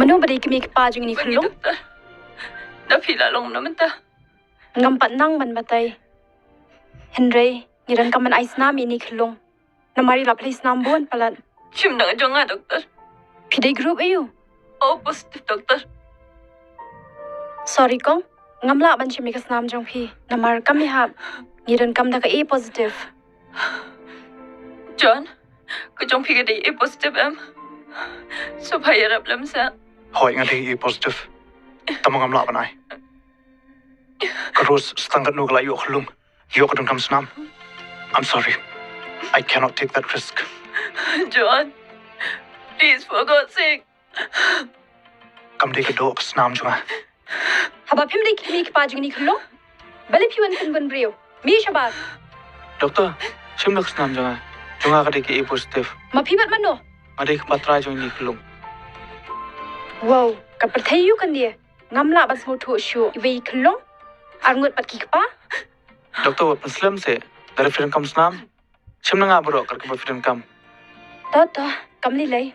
Manu bari kami kepaju ini kelung. Dah pila long naman ta. Ngampat nang man batay. Henry, ngiran kaman ais nam ini kelung. Namari la place nam buan palat. Sim na nga nga, doktor. Pide group ayo. Oh, positive, doktor. Sorry kong. Ngamla ban chimi kas nam jong pi. Namar kami hap. Ngiran kam da ka A positive. John, ko jong pi ka di A positive em. So bayarap lam sa. Hoi nga di A positive. Tamang ngamla ban ai. Karus stangkat nu galay yoklum. Yokadun kam snam. I'm sorry. I cannot take that risk. John, please, for God's sake. Kam di ka do snam junga. Haba pim di kami kepaju ini kelung. Bali piwan kan bun brio. Mi shabat. Doktor, sim nak snam junga. Junga ka di ki A positive. Mapibat mano. Mari ka patray jong ni kelung. Wow, kaperthayu kan dia. Ngamla ban smo thu shu iwi kelung. Arngut pat ki kpa. Doktor, Muslim se dari film kam snam. Sim na nga bro kar ka film kam. Ta kamli lay.